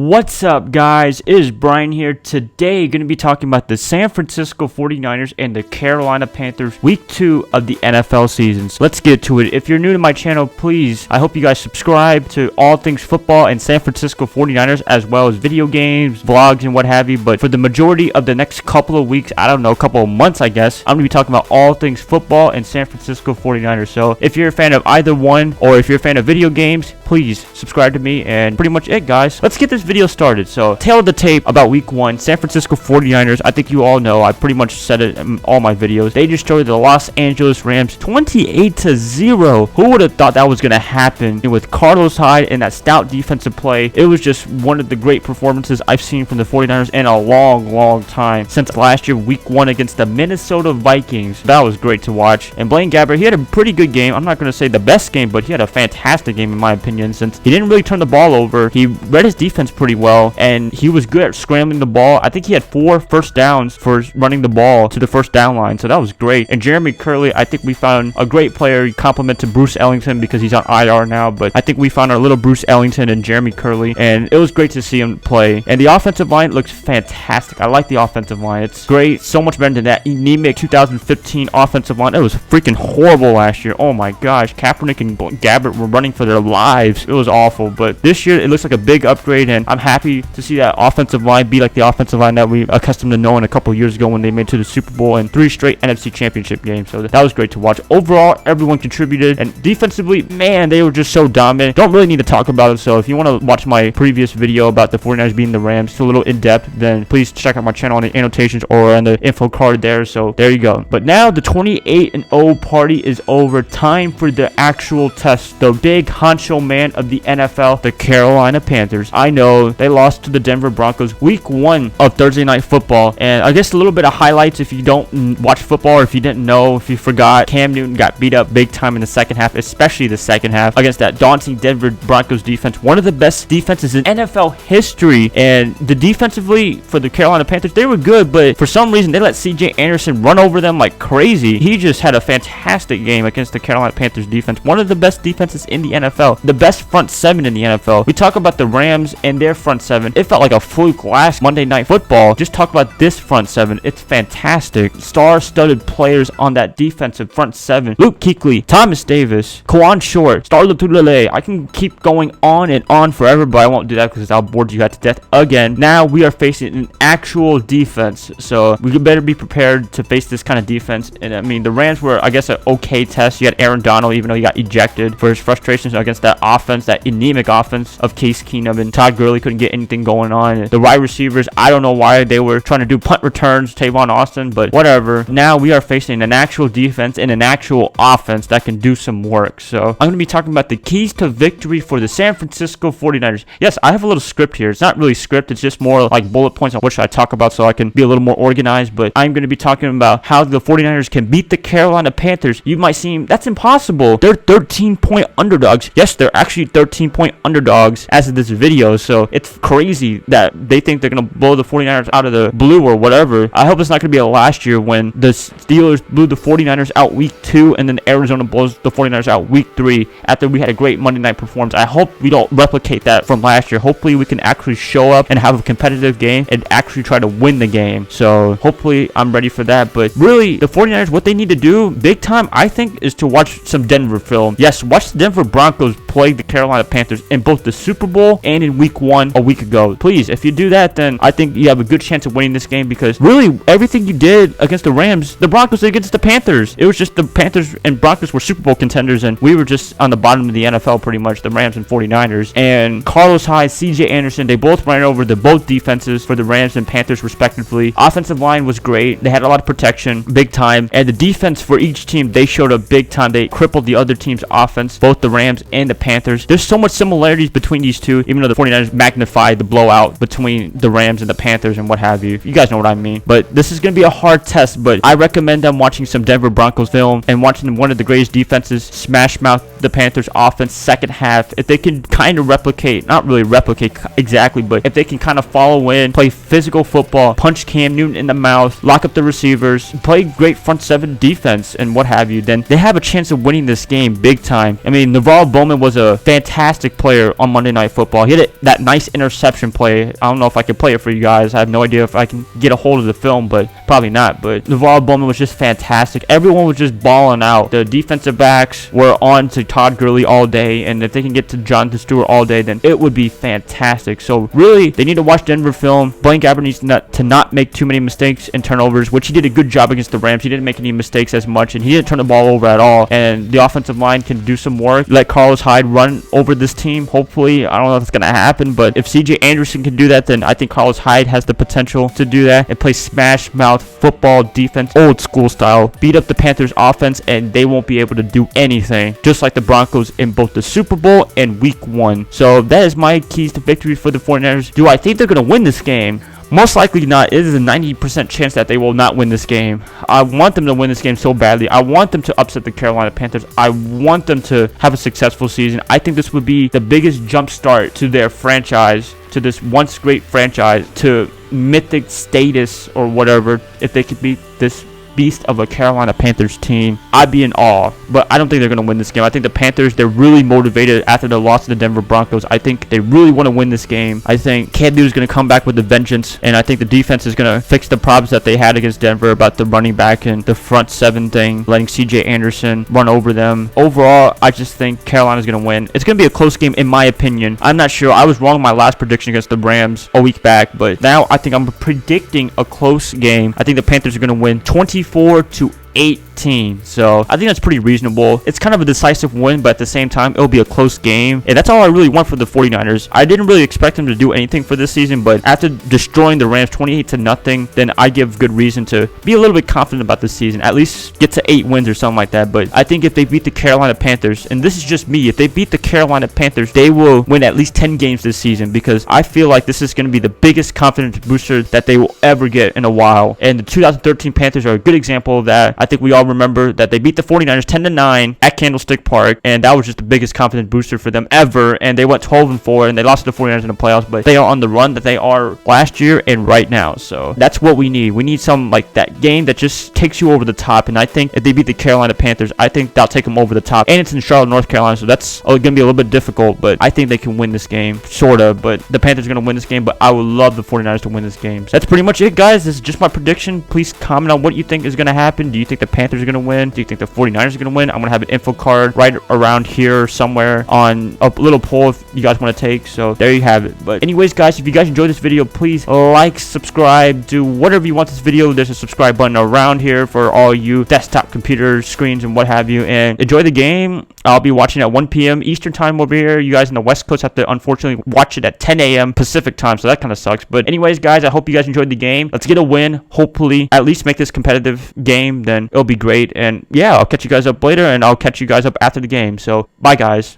What's up, guys? It is Brian here. Today, going to be talking about the San Francisco 49ers and the Carolina Panthers Week 2 of the NFL seasons. Let's get to it. If you're new to my channel, please, I hope you guys subscribe to all things football and San Francisco 49ers, as well as video games, vlogs, and what have you. But for the majority of the next couple of weeks, I don't know, couple of months, I guess, I'm going to be talking about all things football and San Francisco 49ers. So if you're a fan of either one, or if you're a fan of video games, please subscribe to me. And pretty much it, guys. Let's get this video started. So, tail of the tape about week 1, San Francisco 49ers. I think you all know, I pretty much said it in all my videos. They destroyed the Los Angeles Rams 28-0. Who would have thought that was going to happen? And with Carlos Hyde and that stout defensive play, it was just one of the great performances I've seen from the 49ers in a long time. Since last year, week 1 against the Minnesota Vikings. That was great to watch. And Blaine Gabbert, he had a pretty good game. I'm not going to say the best game, but he had a fantastic game in my opinion, since he didn't really turn the ball over. He read his defense pretty well, and he was good at scrambling the ball. I think he had 4 first downs for running the ball to the first down line, so that was great. And Jeremy Curley, I think we found a great player, compliment to Bruce Ellington because he's on IR now, but I think we found our little Bruce Ellington and Jeremy Curley, and it was great to see him play. And the offensive line looks fantastic. I like the offensive line. It's great, so much better than that anemic 2015 offensive line. It was freaking horrible last year. Oh my gosh, Kaepernick and Gabbert were running for their lives. It was awful, but this year it looks like a big upgrade, and I'm happy to see that offensive line be like the offensive line that we accustomed to knowing a couple years ago when they made it to the Super Bowl and 3 straight NFC championship games. So that was great to watch. Overall, everyone contributed, and defensively, man, they were just so dominant. Don't really need to talk about it, so if you want to watch my previous video about the 49ers beating the Rams, it's a little in-depth, then please check out my channel on the annotations or on the info card there. So there you go. But now the 28-0 party is over. Time for the actual test. The big honcho man of the NFL, the Carolina Panthers. I know they lost to the Denver Broncos week 1 of Thursday Night Football, and I guess a little bit of highlights if you don't watch football, or if you didn't know, if you forgot. Cam Newton got beat up big time in the second half, especially the second half, against that daunting Denver Broncos defense, one of the best defenses in NFL history. And the defensively for the Carolina Panthers, they were good, but for some reason they let CJ Anderson run over them like crazy. He just had a fantastic game against the Carolina Panthers defense, one of the best defenses in the NFL, the best front 7 in the NFL. We talk about the Rams and their front 7. It felt like a fluke last Monday Night Football. Just talk about this front 7. It's fantastic. Star-studded players on that defensive front 7. Luke Kuechly, Thomas Davis, Kawan Short, Star Lotulelei. I can keep going on and on forever, but I won't do that because I'll bore you guys to death again. Now we are facing an actual defense, so we better be prepared to face this kind of defense. And I mean, the Rams were, I guess, an okay test. You had Aaron Donald, even though he got ejected for his frustrations against that offense, that anemic offense of Case Keenum, and Todd Gurley couldn't get anything going on. The wide receivers, I don't know why they were trying to do punt returns, Tavon Austin, but whatever. Now we are facing an actual defense and an actual offense that can do some work. So I'm going to be talking about the keys to victory for the San Francisco 49ers. Yes, I have a little script here. It's not really script. It's just more like bullet points on what should I talk about so I can be a little more organized. But I'm going to be talking about how the 49ers can beat the Carolina Panthers. You might seem that's impossible. They're 13-point underdogs. Yes, they're actually 13-point underdogs as of this video. So it's crazy that they think they're going to blow the 49ers out of the blue or whatever. I hope it's not going to be like last year when the Steelers blew the 49ers out week 2 and then Arizona blows the 49ers out week 3 after we had a great Monday night performance. I hope we don't replicate that from last year. Hopefully we can actually show up and have a competitive game and actually try to win the game. So hopefully I'm ready for that. But really, the 49ers, what they need to do big time, I think, is to watch some Denver film. Yes, watch the Denver Broncos play the Carolina Panthers in both the Super Bowl and in week 1 a week ago. Please, if you do that, then I think you have a good chance of winning this game, because really everything you did against the Rams, the Broncos did against the Panthers. It was just the Panthers and Broncos were Super Bowl contenders, and we were just on the bottom of the NFL pretty much, the Rams and 49ers. And Carlos Hyde, CJ Anderson, they both ran over the both defenses for the Rams and Panthers respectively. Offensive line was great. They had a lot of protection big time, and the defense for each team, they showed up big time. They crippled the other team's offense, both the Rams and the Panthers. There's so much similarities between these two, even though the 49ers magnified the blowout between the Rams and the Panthers and what have you. You guys know what I mean. But this is going to be a hard test, but I recommend them watching some Denver Broncos film and watching one of the greatest defenses smash mouth the Panthers offense second half. If they can kind of replicate, not really replicate exactly, but if they can kind of follow in, play physical football, punch Cam Newton in the mouth, lock up the receivers, play great front 7 defense and what have you, then they have a chance of winning this game big time. I mean, Navarro Bowman was was a fantastic player on Monday Night Football. He had that nice interception play. I don't know if I can play it for you guys. I have no idea if I can get a hold of the film, but probably not. But Navarro Bowman was just fantastic. Everyone was just balling out. The defensive backs were on to Todd Gurley all day, and if they can get to Jonathan Stewart all day, then it would be fantastic. So really, they need to watch Denver film. Blaine Gabbert needs to not make too many mistakes and turnovers, which he did a good job against the Rams. He didn't make any mistakes as much, and he didn't turn the ball over at all. And the offensive line can do some work. Let Carlos Hyde run over this team. Hopefully, I don't know if it's going to happen, but if CJ Anderson can do that, then I think Carlos Hyde has the potential to do that and play smash mouth football defense, old school style. Beat up the Panthers offense, and they won't be able to do anything, just like the Broncos in both the Super Bowl and Week 1. So that is my keys to victory for the 49ers. Do I think they're going to win this game? Most likely not. It is a 90% chance that they will not win this game. I want them to win this game so badly. I want them to upset the Carolina Panthers. I want them to have a successful season. I think this would be the biggest jump start to their franchise, to this once great franchise, to mythic status or whatever, if they could beat this beast of a Carolina Panthers team. I'd be in awe, but I don't think they're going to win this game. I think the Panthers, they're really motivated after the loss to the Denver Broncos. I think they really want to win this game. I think Cam Newton's going to come back with a vengeance, and I think the defense is going to fix the problems that they had against Denver about the running back and the front seven thing, letting CJ Anderson run over them. Overall, I just think Carolina's going to win. It's going to be a close game in my opinion. I'm not sure. I was wrong in my last prediction against the Rams a week back, but now I think I'm predicting a close game. I think the Panthers are going to win 24-18. So I think that's pretty reasonable. It's kind of a decisive win, but at the same time, it'll be a close game. And that's all I really want for the 49ers. I didn't really expect them to do anything for this season, but after destroying the Rams 28-0, then I give good reason to be a little bit confident about this season. At least get to 8 wins or something like that. But I think if they beat the Carolina Panthers, and this is just me, if they beat the Carolina Panthers, they will win at least 10 games this season, because I feel like this is going to be the biggest confidence booster that they will ever get in a while. And the 2013 Panthers are a good example of that. I think we all remember that they beat the 49ers 10-9 at Candlestick Park, and that was just the biggest confidence booster for them ever. And they went 12-4, and they lost to the 49ers in the playoffs, but they are on the run that they are last year and right now. So that's what we need. We need some like that game that just takes you over the top. And I think if they beat the Carolina Panthers, I think that'll take them over the top. And it's in Charlotte, North Carolina, so that's going to be a little bit difficult, but I think they can win this game, sort of. But the Panthers are going to win this game, but I would love the 49ers to win this game. So that's pretty much it, guys. This is just my prediction. Please comment on what you think is going to happen. Do you think the Panthers are going to win? Do you think the 49ers are going to win? I'm going to have an info card right around here somewhere on a little poll if you guys want to take. So there you have it. But anyways, guys, if you guys enjoyed this video, please like, subscribe, do whatever you want this video. There's a subscribe button around here for all you desktop computers, screens, and what have you. And enjoy the game. I'll be watching at 1 p.m. Eastern time over here. You guys in the West Coast have to unfortunately watch it at 10 a.m. Pacific time, so that kind of sucks. But anyways, guys, I hope you guys enjoyed the game. Let's get a win. Hopefully, at least make this competitive game. Then it'll be great. And yeah, I'll catch you guys up later, and I'll catch you guys up after the game. So bye, guys.